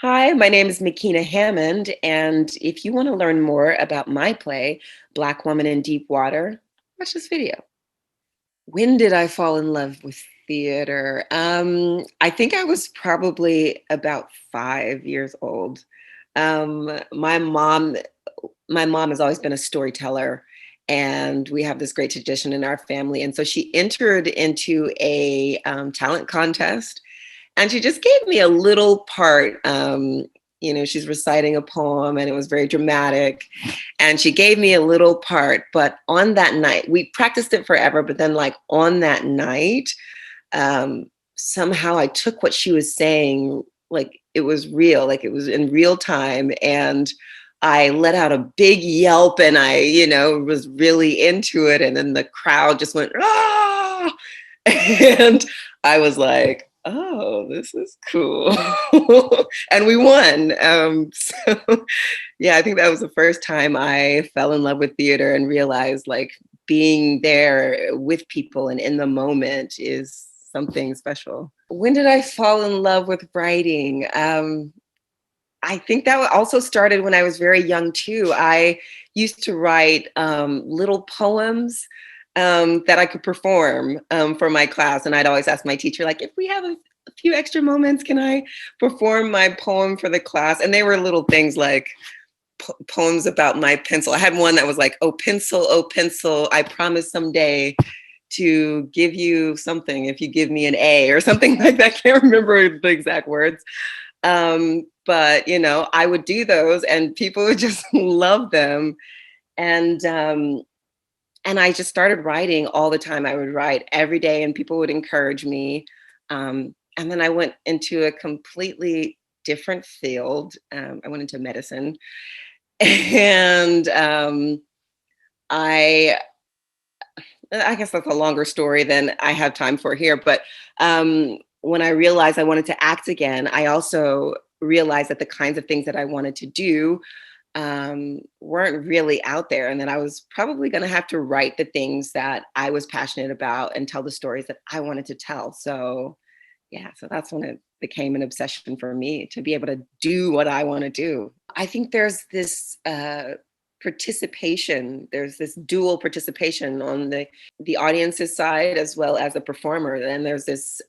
Hi, my name is Makena Hammond, and if you want to learn more about my play, Black Woman in Deep Water, watch this video. When did I fall in love with theater? I think I was probably about 5 years old. My mom has always been a storyteller, and we have this great tradition in our family. And so she entered into a talent contest, and she just gave me a little part. She's reciting a poem, and it was very dramatic. And she gave me a little part. But on that night, we practiced it forever. But then, like on that night, somehow I took what she was saying, like it was real, like it was in real time. And I let out a big yelp, and I was really into it. And then the crowd just went, ah! And I was like, oh, this is cool. And we won. So yeah, I think that was the first time I fell in love with theater and realized like being there with people and in the moment is something special. When did I fall in love with writing? I think that also started when I was very young too. I used to write little poems that I could perform for my class, and I'd always ask my teacher, like, if we have a few extra moments, can I perform my poem for the class? And they were little things like poems about my pencil. I had one that was like, oh pencil, I promise someday to give you something if you give me an A or something like that. I can't remember the exact words. But I would do those and people would just love them. And I just started writing all the time. I would write every day and people would encourage me. And then I went into a completely different field. I went into medicine. And I guess that's a longer story than I have time for here. But when I realized I wanted to act again, I also realized that the kinds of things that I wanted to do weren't really out there, and that I was probably going to have to write the things that I was passionate about and tell the stories that I wanted to tell. So yeah, so that's when it became an obsession for me to be able to do what I want to do. I think there's this participation, there's this dual participation on the audience's side as well as the performer. And there's this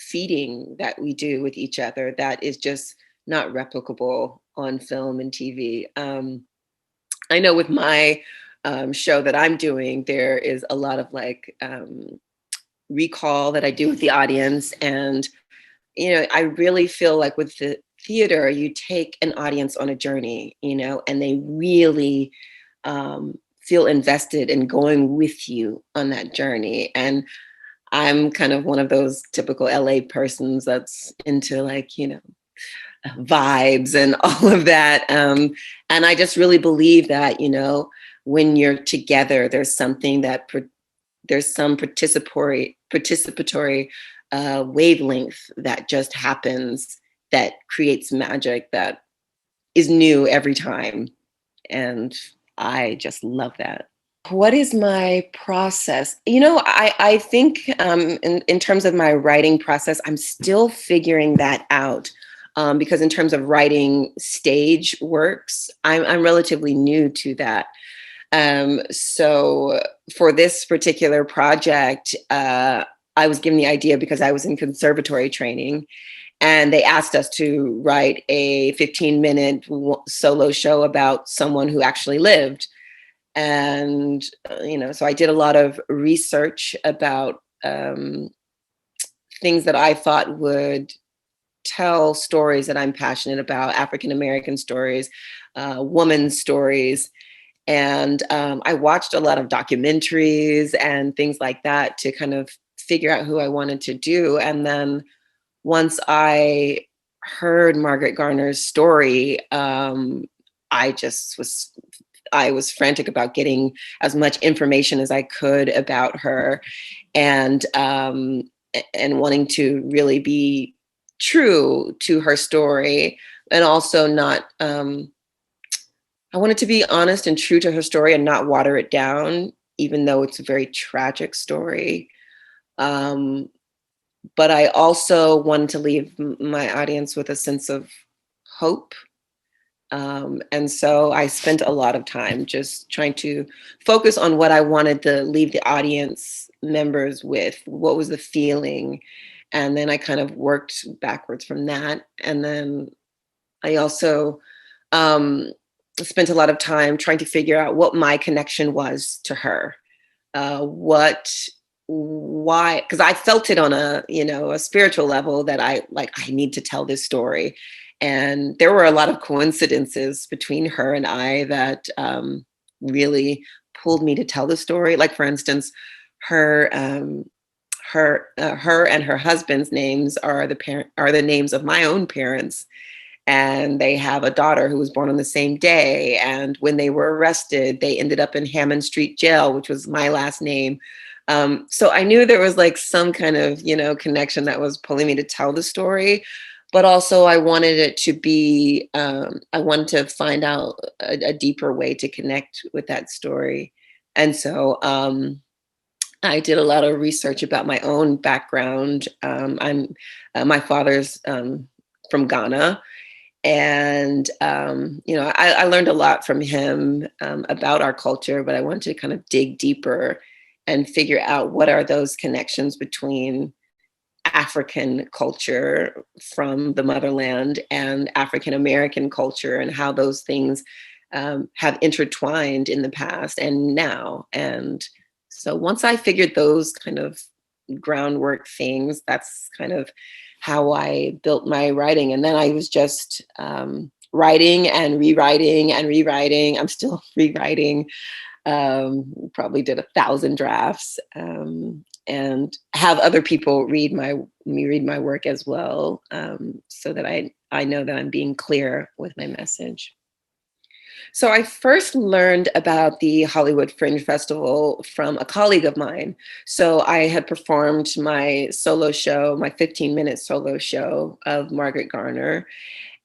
feeding that we do with each other that is just not replicable on film and TV. I know with my show that I'm doing, there is a lot of like recall that I do with the audience. And, I really feel like with the theater, you take an audience on a journey, and they really feel invested in going with you on that journey. And I'm kind of one of those typical LA persons that's into like, vibes and all of that. And I just really believe that, when you're together, there's something that there's some participatory wavelength that just happens that creates magic that is new every time. And I just love that. What is my process? I think in terms of my writing process, I'm still figuring that out. Because in terms of writing stage works, I'm relatively new to that. So for this particular project, I was given the idea because I was in conservatory training, and they asked us to write a 15-minute solo show about someone who actually lived. And, so I did a lot of research about things that I thought would tell stories that I'm passionate about, African American stories, women's stories. And I watched a lot of documentaries and things like that to kind of figure out who I wanted to do. And then once I heard Margaret Garner's story, I was frantic about getting as much information as I could about her, and wanting to really be true to her story, and also not. I wanted to be honest and true to her story and not water it down, even though it's a very tragic story. But I also wanted to leave my audience with a sense of hope. And so I spent a lot of time just trying to focus on what I wanted to leave the audience members with. What was the feeling? And then I kind of worked backwards from that. And then I also spent a lot of time trying to figure out what my connection was to her. Why, because I felt it on a spiritual level that I need to tell this story. And there were a lot of coincidences between her and I that really pulled me to tell the story. Like, for instance, her her and her husband's names are the names of my own parents, and they have a daughter who was born on the same day. And when they were arrested, they ended up in Hammond Street Jail, which was my last name. So I knew there was like some kind of, connection that was pulling me to tell the story. But also I wanted it to be, I wanted to find out a deeper way to connect with that story. And so I did a lot of research about my own background. My father's from Ghana. And, I learned a lot from him about our culture, but I wanted to kind of dig deeper and figure out what are those connections between African culture from the motherland and African American culture, and how those things have intertwined in the past and now. And so once I figured those kind of groundwork things, that's kind of how I built my writing. And then I was just writing and rewriting and rewriting. I'm still rewriting. Probably did 1,000 drafts, and have other people read my work as well, so that I know that I'm being clear with my message. So I first learned about the Hollywood Fringe Festival from a colleague of mine. So I had performed my solo show, my 15-minute solo show of Margaret Garner.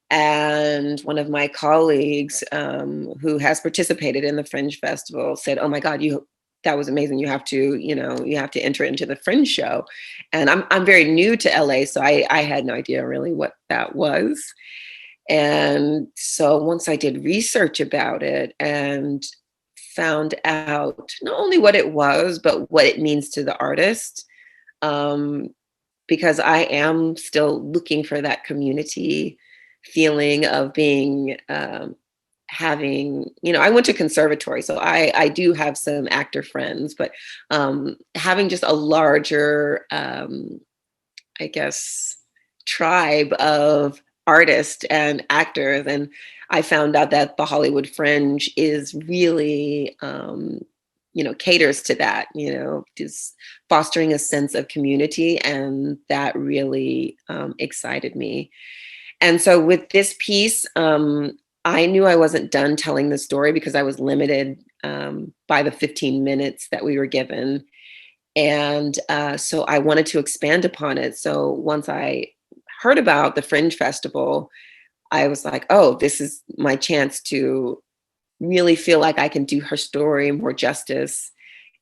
And one of my colleagues who has participated in the Fringe Festival said, "Oh my God, that was amazing. You have to enter into the Fringe show." And I'm very new to LA, so I had no idea really what that was. And so once I did research about it and found out not only what it was, but what it means to the artist, because I am still looking for that community feeling of being, having, I went to conservatory, so I do have some actor friends, but having just a larger, I guess, tribe of artists and actors. And I found out that the Hollywood Fringe is really, caters to that, just fostering a sense of community. And that really excited me. And so with this piece, I knew I wasn't done telling the story because I was limited by the 15 minutes that we were given. And so I wanted to expand upon it. So once I heard about the Fringe Festival, I was like, oh, this is my chance to really feel like I can do her story more justice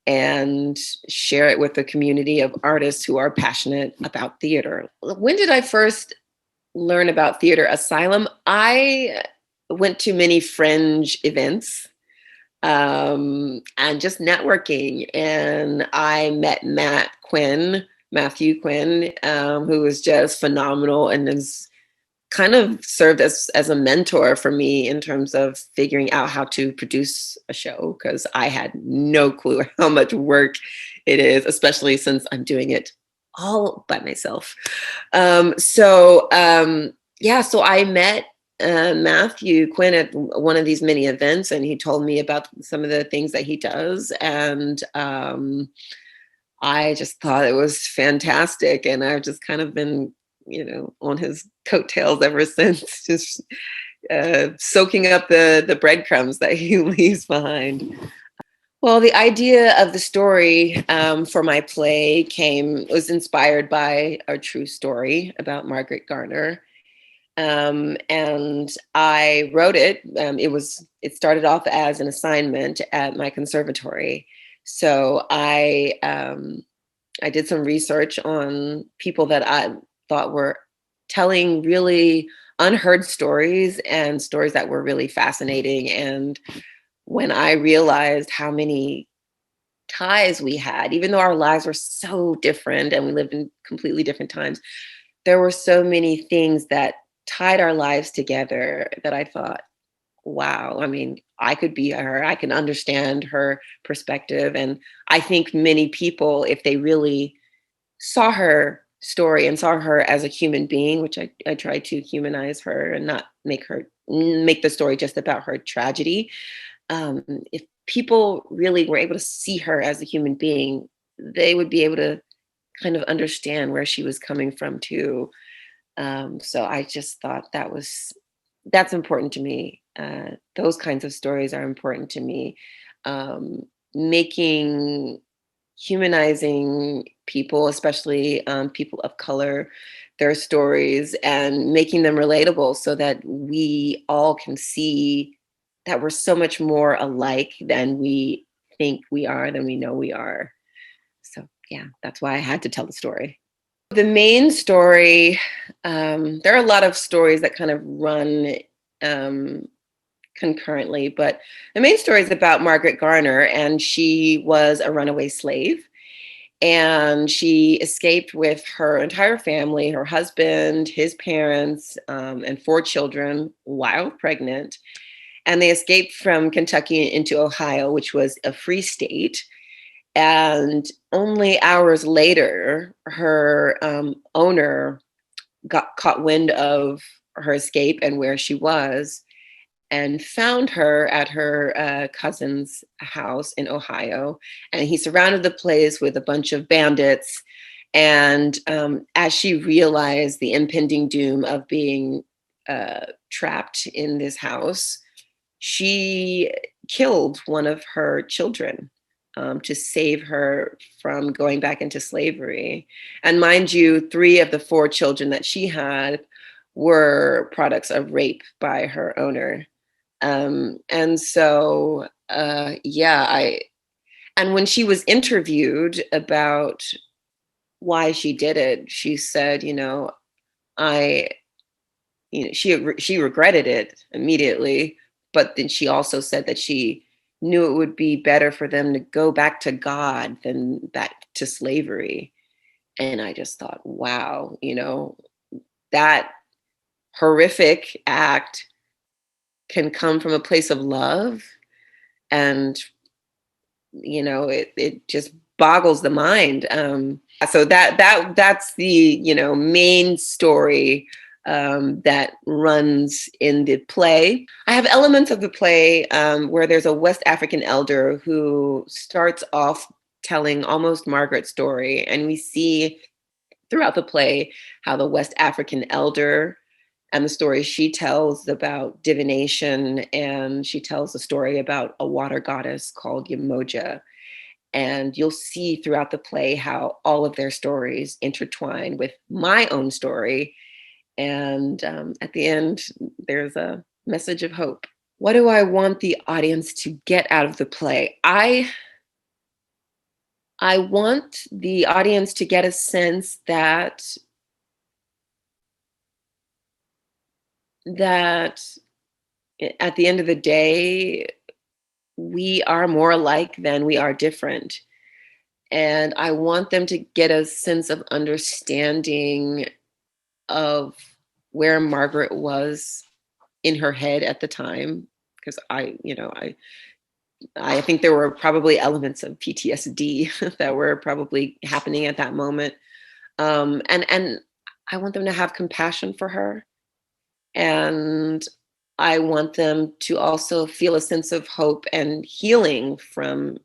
and share it with a community of artists who are passionate about theater. When did I first learn about Theater Asylum? I went to many Fringe events and just networking. And I met Matthew Quinn, who was just phenomenal and has kind of served as a mentor for me in terms of figuring out how to produce a show, because I had no clue how much work it is, especially since I'm doing it all by myself. So I met Matthew Quinn at one of these mini events, and he told me about some of the things that he does. And I just thought it was fantastic. And I've just kind of been, on his coattails ever since, just soaking up the breadcrumbs that he leaves behind. Well, the idea of the story for my play was inspired by a true story about Margaret Garner. And I wrote it. It started off as an assignment at my conservatory. So I did some research on people that I thought were telling really unheard stories and stories that were really fascinating. And when I realized how many ties we had, even though our lives were so different and we lived in completely different times, there were so many things that tied our lives together that I thought, wow, I mean, I could be her. I can understand her perspective. And I think many people, if they really saw her story and saw her as a human being, which I tried to humanize her and not make the story just about her tragedy. If people really were able to see her as a human being, they would be able to kind of understand where she was coming from too. So I just thought that's important to me. Those kinds of stories are important to me. Making humanizing people, especially people of color, their stories, and making them relatable so that we all can see that we're so much more alike than we think we are, than we know we are. So, yeah, that's why I had to tell the story. The main story, there are a lot of stories that kind of run um, concurrently, but the main story is about Margaret Garner, and she was a runaway slave. And she escaped with her entire family, her husband, his parents, and 4 children while pregnant. And they escaped from Kentucky into Ohio, which was a free state. And only hours later, her owner got caught wind of her escape and where she was, and found her at her cousin's house in Ohio. And he surrounded the place with a bunch of bandits. And as she realized the impending doom of being trapped in this house, she killed one of her children to save her from going back into slavery. And mind you, 3 of the 4 children that she had were products of rape by her owner. And so, yeah, and when she was interviewed about why she did it, she said, I, she regretted it immediately, but then she also said that she knew it would be better for them to go back to God than back to slavery. And I just thought, wow, that horrific act can come from a place of love. And it just boggles the mind. So that's the main story that runs in the play. I have elements of the play where there's a West African elder who starts off telling almost Margaret's story, and we see throughout the play how the West African elder and the story she tells about divination, and she tells a story about a water goddess called Yamoja. And you'll see throughout the play how all of their stories intertwine with my own story. And at the end, there's a message of hope. What do I want the audience to get out of the play? I want the audience to get a sense that at the end of the day, we are more alike than we are different. And I want them to get a sense of understanding of where Margaret was in her head at the time. Because I think there were probably elements of PTSD that were probably happening at that moment. And I want them to have compassion for her. And I want them to also feel a sense of hope and healing from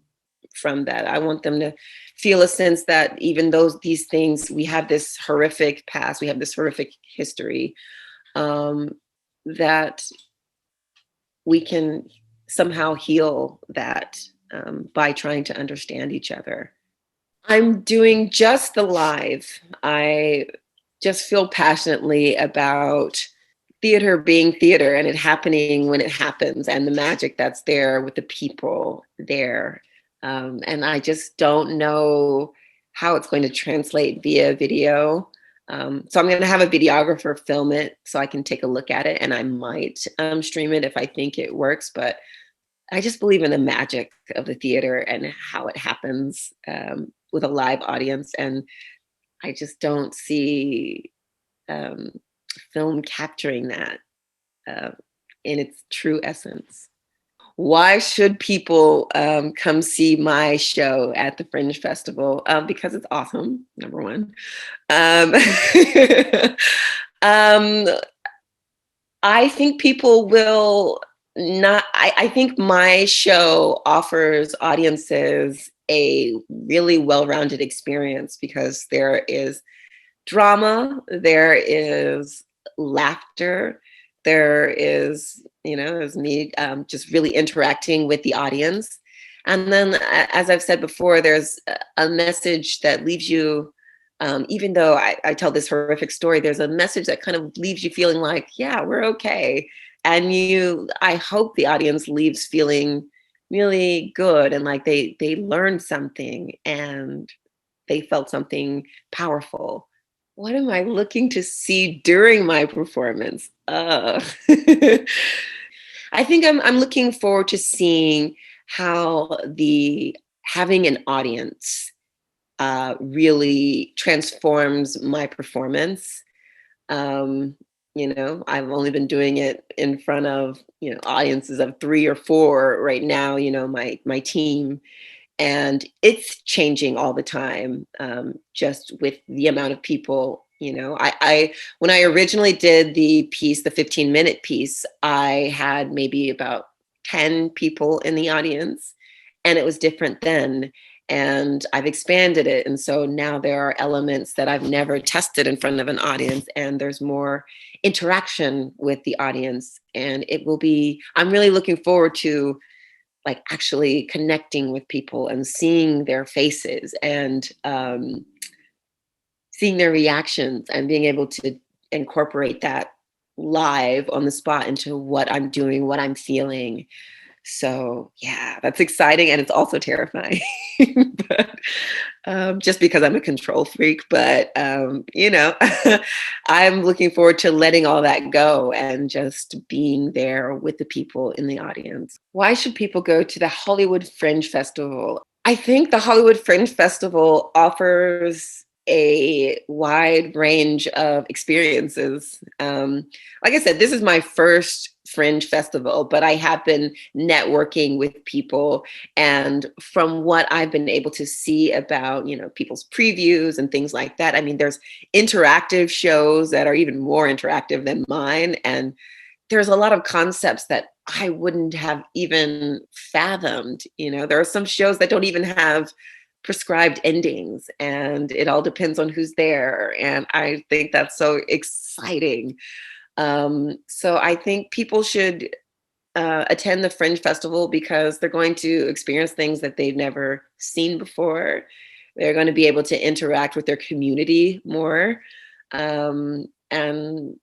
that. I want them to feel a sense that even though these things, we have this horrific past, we have this horrific history, that we can somehow heal that by trying to understand each other. I'm doing just the live. I just feel passionately about theater being theater and it happening when it happens, and the magic that's there with the people there. And I just don't know how it's going to translate via video. So I'm going to have a videographer film it so I can take a look at it, and I might stream it if I think it works. But I just believe in the magic of the theater and how it happens with a live audience. And I just don't see um, film capturing that uh, in its true essence. Why should people come see my show at the Fringe Festival? Because it's awesome, number one. Um, um, I think people will not, I think my show offers audiences a really well rounded experience because there is drama, there is laughter, there is, there's me just really interacting with the audience. And then, as I've said before, there's a message that leaves you, even though I tell this horrific story, there's a message that kind of leaves you feeling like, yeah, we're okay. And I hope the audience leaves feeling really good and like they learned something and they felt something powerful. What am I looking to see during my performance? I think I'm looking forward to seeing how the having an audience really transforms my performance. Um, I've only been doing it in front of audiences of 3 or 4 right now. My team, and it's changing all the time, just with the amount of people. I when I originally did the piece, the 15-minute piece, I had maybe about 10 people in the audience, and it was different then. And I've expanded it, and so now there are elements that I've never tested in front of an audience, and there's more interaction with the audience. And I'm really looking forward to like actually connecting with people and seeing their faces and seeing their reactions and being able to incorporate that live on the spot into what I'm doing, what I'm feeling. So yeah, that's exciting, and it's also terrifying. But just because I'm a control freak, but I'm looking forward to letting all that go and just being there with the people in the audience. Why should people go to the Hollywood Fringe Festival? I think the Hollywood Fringe Festival offers a wide range of experiences. Like I said, this is my first Fringe Festival, but I have been networking with people. And from what I've been able to see about, people's previews and things like that, I mean, there's interactive shows that are even more interactive than mine. And there's a lot of concepts that I wouldn't have even fathomed. There are some shows that don't even have prescribed endings, and it all depends on who's there. And I think that's so exciting. So I think people should attend the Fringe Festival because they're going to experience things that they've never seen before. They're going to be able to interact with their community more. And, and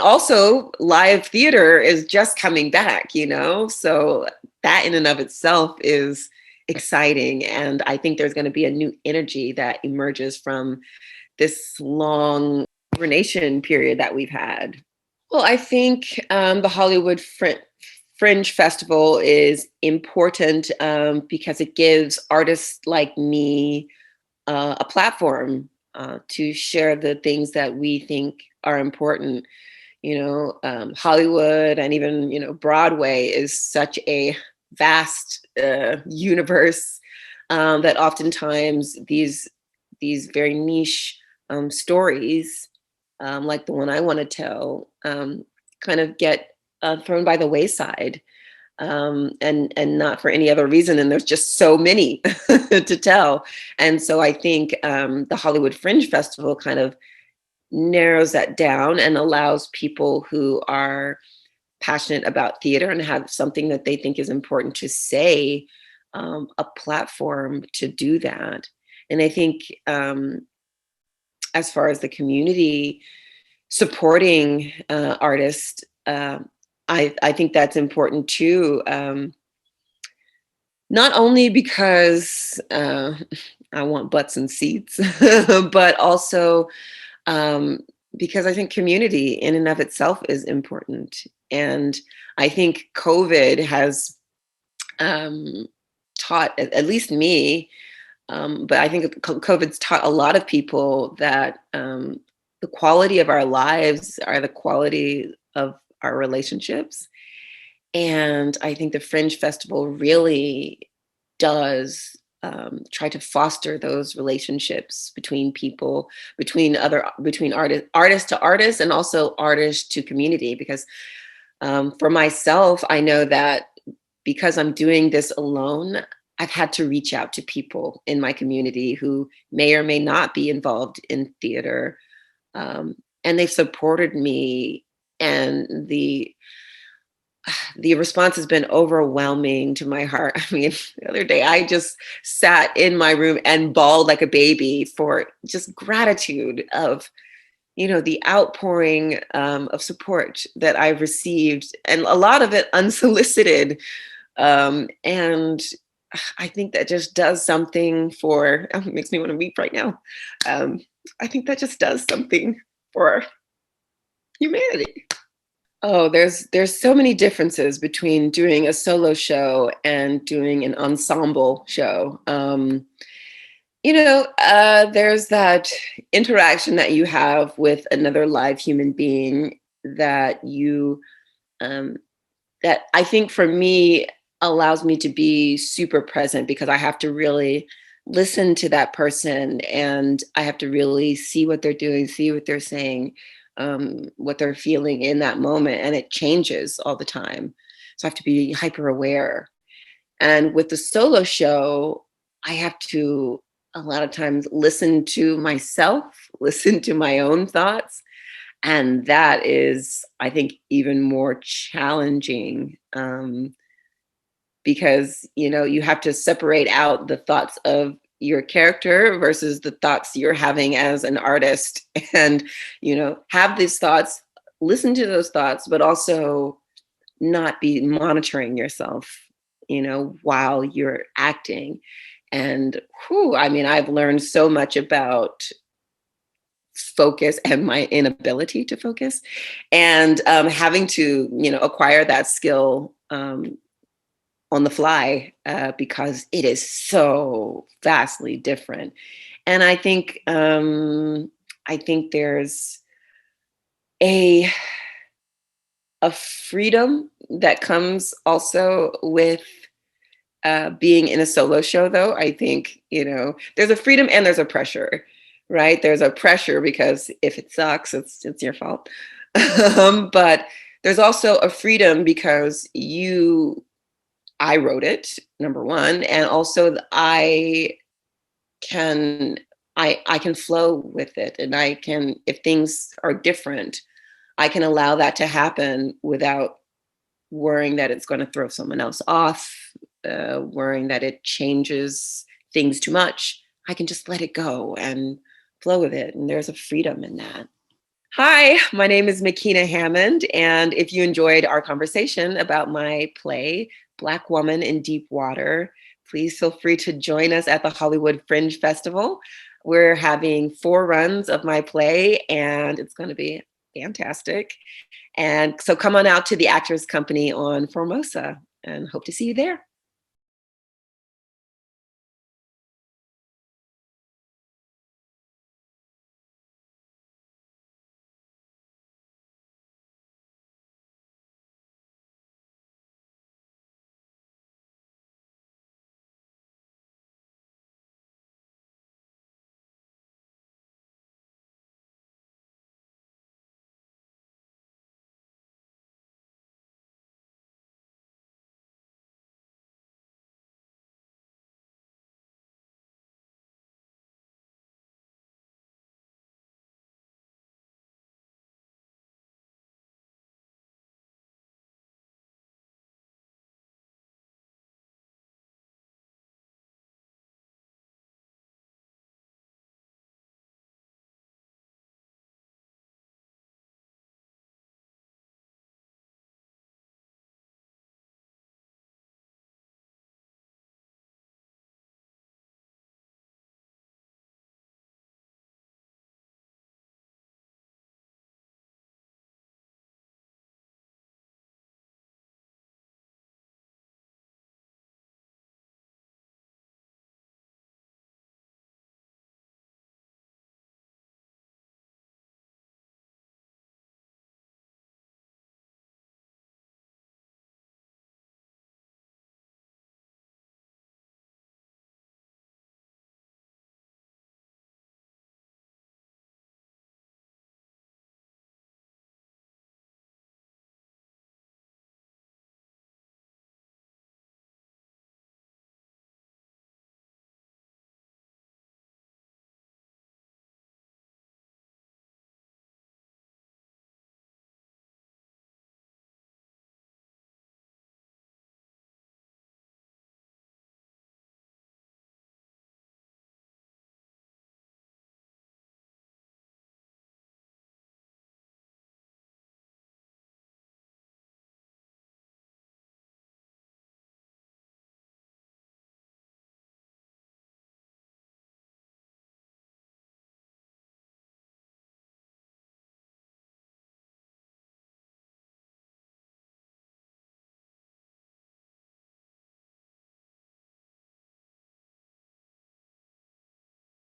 also live theater is just coming back, so that in and of itself is exciting. And I think there's going to be a new energy that emerges from this long hibernation period that we've had. Well, I think the Hollywood Fringe Festival is important because it gives artists like me a platform to share the things that we think are important. Hollywood and even Broadway is such a vast universe that oftentimes these very niche stories, like the one I want to tell, kind of get thrown by the wayside, and not for any other reason. And there's just so many to tell. And so I think the Hollywood Fringe Festival kind of narrows that down and allows people who are passionate about theater and have something that they think is important to say, a platform to do that. And I think as far as the community supporting artists, I think that's important too. Not only because I want butts and seats, but also um, because I think community in and of itself is important. And I think COVID has um, taught, at least me, but I think COVID's taught a lot of people that the quality of our lives are the quality of our relationships. And I think the Fringe Festival really does try to foster those relationships between people, between artist to artist, and also artist to community. Because for myself, I know that because I'm doing this alone, I've had to reach out to people in my community who may or may not be involved in theater, um, and they've supported me, and the response has been overwhelming to my heart. I mean, the other day I just sat in my room and bawled like a baby for just gratitude of, the outpouring of support that I've received, and a lot of it unsolicited. And I think that just does something for, it makes me want to weep right now. I think that just does something for humanity. Oh, there's so many differences between doing a solo show and doing an ensemble show. There's that interaction that you have with another live human being that um, that I think for me allows me to be super present, because I have to really listen to that person, and I have to really see what they're doing, see what they're saying, what they're feeling in that moment. And it changes all the time. So I have to be hyper aware. And with the solo show, I have to a lot of times listen to myself, listen to my own thoughts. And that is, I think, even more challenging, because, you have to separate out the thoughts of your character versus the thoughts you're having as an artist. And, have these thoughts, listen to those thoughts, but also not be monitoring yourself, while you're acting. And I mean, I've learned so much about focus and my inability to focus, and having to, acquire that skill on the fly, because it is so vastly different. And I think there's a a freedom that comes also with being in a solo show, though. I think, there's a freedom and there's a pressure, right? There's a pressure because if it sucks, it's your fault. But there's also a freedom because I wrote it, number one, and also can I can flow with it, and I can, if things are different, I can allow that to happen without worrying that it's going to throw someone else off, worrying that it changes things too much. I can just let it go and flow with it, and there's a freedom in that. Hi, my name is Makena Hammond, and if you enjoyed our conversation about my play, Black Woman in Deep Water, please feel free to join us at the Hollywood Fringe Festival. We're having 4 runs of my play, and it's going to be fantastic. And so come on out to the Actors Company on Formosa, and hope to see you there.